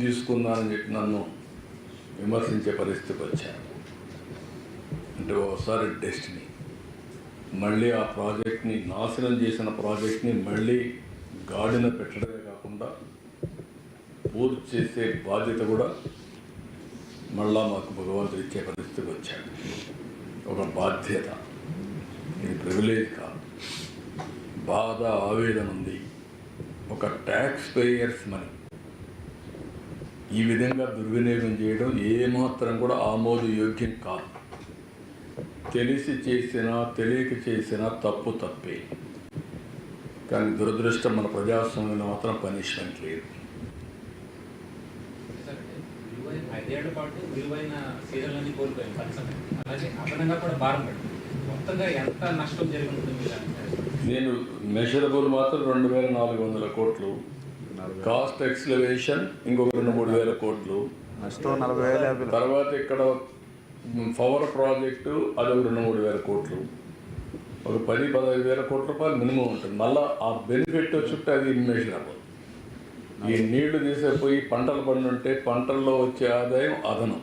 తీసుకున్నానని చెప్పి నన్ను విమర్శించే పరిస్థితికి వచ్చాను. అంటే ఒకసారి డెస్టినీ మళ్ళీ ఆ ప్రాజెక్ట్ని నాశనం చేసిన ప్రాజెక్ట్ని మళ్ళీ గాడిన పెట్టడమే కాకుండా పూర్తి చేసే బాధ్యత కూడా మళ్ళా మాకు భగవంతుడు ఇచ్చే పరిస్థితికి వచ్చాడు. ఒక బాధ్యత, ఇది ప్రివిలేజ్ కాదు, బాధ, ఆవేదన ఉంది. ఒక ట్యాక్స్ పేయర్స్ మనీ ఈ విధంగా దుర్వినియోగం చేయడం ఏమాత్రం కూడా ఆమోదయోగ్యం కాదు. తెలిసి చేసినా తెలియక చేసినా తప్పు తప్పే, కానీ దురదృష్టం మన ప్రజాస్వామ్యంలో మాత్రం పనిష్మెంట్ లేదు. ఐదేళ్ల పాటు విలువైన సీరియల్ని కోల్పోయాం పరిశ్రమ, అలాగే అదనంగా కూడా భారం పడింది. మొత్తంగా ఎంత నష్టం జరుగుతుంది? నేను మెషరబుల్ మాత్రం 2400 కోట్లు, కాస్ట్ ఎక్స్లవేషన్ ఇంకొక 2-3 వేల కోట్లు, తర్వాత ఇక్కడ పవర్ ప్రాజెక్టు అదొక 2-3 వేల కోట్లు, ఒక 10-15 వేల కోట్ల రూపాయలు మినిమం ఉంటుంది. మళ్ళీ ఆ బెనిఫిట్ చుట్టూ అది ఇన్మెషరబుల్. ఈ నీళ్లు తీసేపోయి పంటలు పండుంటే పంటల్లో వచ్చే ఆదాయం అదనం.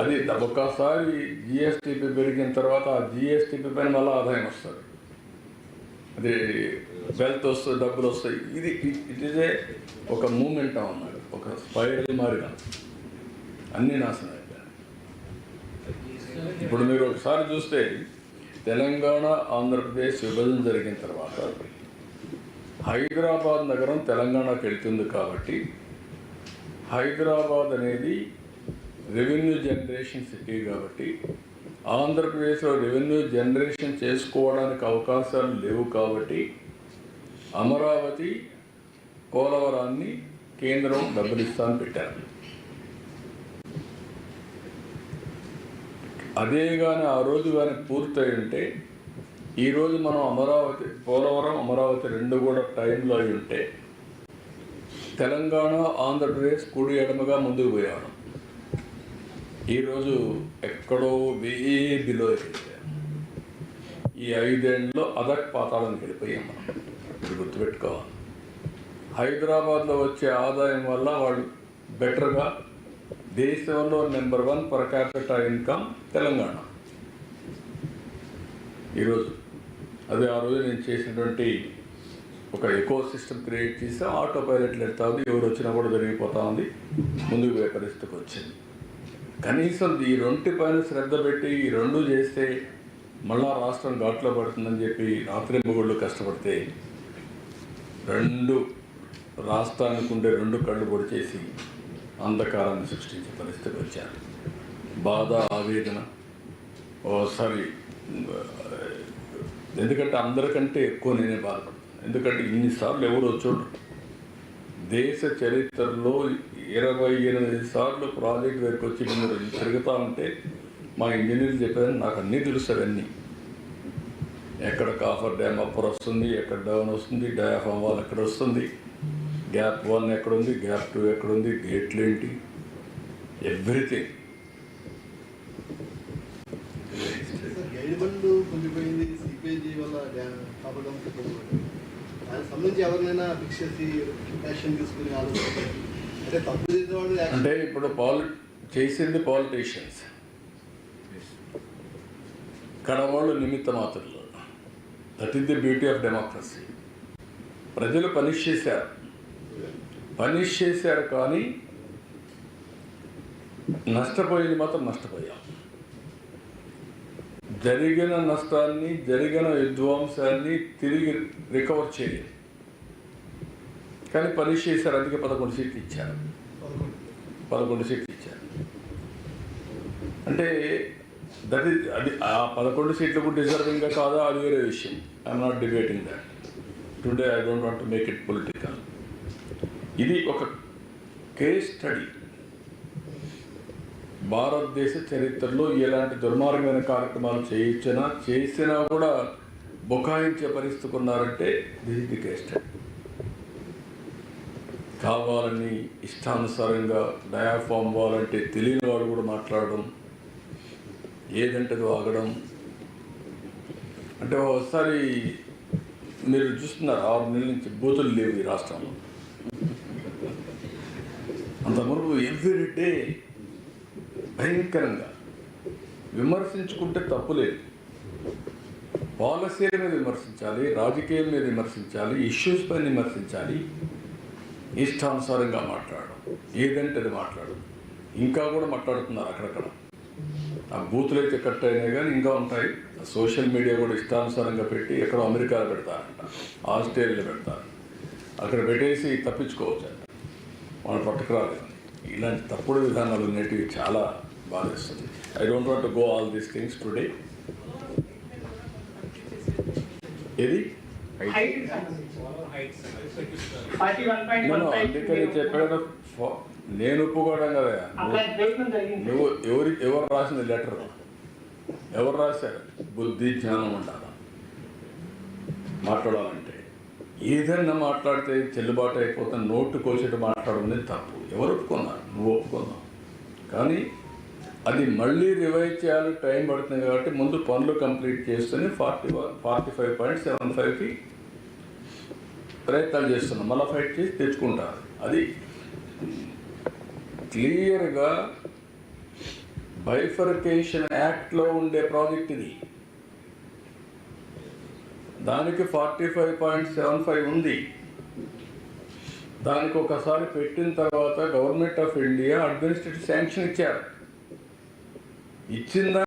అది ఒకసారి జిఎస్టిపి పెరిగిన తర్వాత ఆ జిఎస్టిపి పైన మళ్ళీ ఆదాయం వస్తుంది, అది వెల్త్ వస్తుంది, డబ్బులు వస్తాయి. ఇదే ఒక మూమెంట్ అన్నాడు, ఒక స్పైరల్ మారిగా అన్నీ నాశనం అయిపోయాయి. ఇప్పుడు మీరు ఒకసారి చూస్తే తెలంగాణ ఆంధ్రప్రదేశ్ విభజన జరిగిన తర్వాత హైదరాబాద్ నగరం తెలంగాణకు వెళ్తుంది కాబట్టి హైదరాబాద్ అనేది రెవెన్యూ జనరేషన్ సిటీ కాబట్టి ఆంధ్రప్రదేశ్లో రెవెన్యూ జనరేషన్ చేసుకోవడానికి అవకాశాలు లేవు కాబట్టి అమరావతి, పోలవరాన్ని కేంద్రం డబ్బులు ఇస్తాను పెట్టారు. అదే కానీ ఆ రోజు కానీ పూర్తయి ఉంటే ఈరోజు మనం పోలవరం అమరావతి రెండు కూడా టైంలో అయి ఉంటే తెలంగాణ ఆంధ్రప్రదేశ్ కుడి ఎడమగా ముందుకు పోయాడు. ఈరోజు ఎక్కడో బిలో ఈ 5 ఏళ్ళలో అదక్ పాతాళానికి వెళ్ళిపోయాం మనం. ఇది గుర్తుపెట్టుకోవాలి. హైదరాబాద్లో వచ్చే ఆదాయం వల్ల వాళ్ళు బెటర్గా దేశంలో number 1 per capital income Telangana ఈరోజు. అదే ఆ రోజు నేను చేసినటువంటి ఒక ఎకో సిస్టమ్ క్రియేట్ చేసి ఆటో పైలట్లు వెళ్తా ఉంది, ఎవరు వచ్చినా కూడా జరిగిపోతూ ఉంది, ముందుకు పోయే పరిస్థితికి వచ్చింది. కనీసం ఈ రెంటి పైన శ్రద్ధ పెట్టి ఈ రెండు చేస్తే మళ్ళా రాష్ట్రం ఘాట్లో పడుతుందని చెప్పి రాత్రింబగుళ్ళు కష్టపడితే రాష్ట్రానికి ఉండే 2 కళ్ళు పొడి చేసి అంధకారాన్ని సృష్టించే పరిస్థితికి వచ్చారు. బాధ, ఆవేదన ఓసారి, ఎందుకంటే అందరికంటే ఎక్కువ నేనే బాధపడతాను. ఎందుకంటే ఇన్నిసార్లు ఎవరు వచ్చాడు దేశ చరిత్రలో 28 సార్లు ప్రాజెక్ట్ దగ్గరికి వచ్చి మీరు తిరుగుతూ ఉంటే మా ఇంజనీర్లు చెప్పారని నాకు అన్నీ తెలుసు. అవన్నీ ఎక్కడ కాఫర్ డ్యామ్ అప్పర్ వస్తుంది, ఎక్కడ డౌన్ వస్తుంది, డయాఫామ్ వాల్ ఎక్కడ వస్తుంది, గ్యాప్ 1 ఎక్కడుంది, గ్యాప్ 2 ఎక్కడుంది, గేట్లు ఏంటి, ఎవ్రీథింగ్. అంటే ఇప్పుడు చేసింది పాలిటీషియన్స్, కడవాళ్ళు నిమిత్త మాత్రులు. That is the beauty of democracy. ప్రజలు పనిష్ చేశారు కానీ నష్టపోయింది మాత్రం నష్టపోయాం. జరిగిన నష్టాన్ని, జరిగిన విధ్వంసాన్ని తిరిగి రికవర్ చేయలేదు కానీ పనిష్ చేశారు. అందుకే 11 సీట్లు ఇచ్చారు. 11 సీట్లు ఇచ్చారు అంటే అది ఆ 11 సీట్లకు డిజర్వింగ్గా కాదా అది వేరే విషయం. I'm not debating that today. I don't want to make it political. ఇది ఒక కేస్ స్టడీ. భారతదేశ చరిత్రలో ఎలాంటి దుర్మార్గమైన కార్యక్రమాలు చేసినా కూడా బుకాయించే పరిస్థితికి ఉన్నారంటే this is the case study. కావాలని ఇష్టానుసారంగా డయాఫామ్ వాలంటే తెలియని వాడు కూడా మాట్లాడడం, ఏదంటే ఆగడం. అంటే ఒకసారి మీరు చూస్తున్నారు 6 నెలల నుంచి బూతులు లేవు ఈ రాష్ట్రంలో. అంత మురుగు ఎవ్రీడే భయంకరంగా విమర్శించుకుంటే తప్పులేదు. పాలసీల మీద విమర్శించాలి, రాజకీయం మీద విమర్శించాలి, ఇష్యూస్ పైన విమర్శించాలి. ఇష్టానుసారంగా మాట్లాడడం, ఏదంటే అది మాట్లాడడం. ఇంకా కూడా మాట్లాడుతున్నారు అక్కడక్కడ. ఆ బూతులు అయితే కట్ అయినాయి కానీ ఇంకా ఉంటాయి. సోషల్ మీడియా కూడా ఇష్టానుసారంగా పెట్టి ఎక్కడో అమెరికాలో పెడతారంట, ఆస్ట్రేలియాలో పెడతారు. అక్కడ పెట్టేసి తప్పించుకోవచ్చు అంట, వాళ్ళు పట్టుకురాలేదు. ఇలాంటి తప్పుడు విధానాలు అనేటివి చాలా బాధేస్తుంది. I don't want to go all these things today. ఏది నేను అందుకని చెప్పాడు, నేను ఒప్పుకోవడం కదా. నువ్వు ఎవరు రాసింది లెటర్? ఎవరు రాశారు? బుద్ధి జ్ఞానం ఉండాలి మాట్లాడాలంటే. ఏదైనా మాట్లాడితే చెల్లుబాటు అయిపోతే నోటు కోసేట మాట్లాడమనేది తప్పు. ఎవరు ఒప్పుకున్నారు? నువ్వు ఒప్పుకున్నావు. కానీ అది మళ్ళీ రివైజ్ చేయాలి, టైం పడుతుంది. కాబట్టి ముందు పనులు కంప్లీట్ చేస్తేనే 45.75కి ప్రయత్నాలు చేస్తున్నాం. మళ్ళీ ఫైట్ చేసి తెచ్చుకుంటారు. అది క్లియర్గా బైఫర్కేషన్ యాక్ట్లో ఉండే ప్రాజెక్ట్ ఇది. దానికి 45.75 ఉంది. దానికి ఒకసారి పెట్టిన తర్వాత government of India administrative sanction ఇచ్చారు. ఇచ్చిందా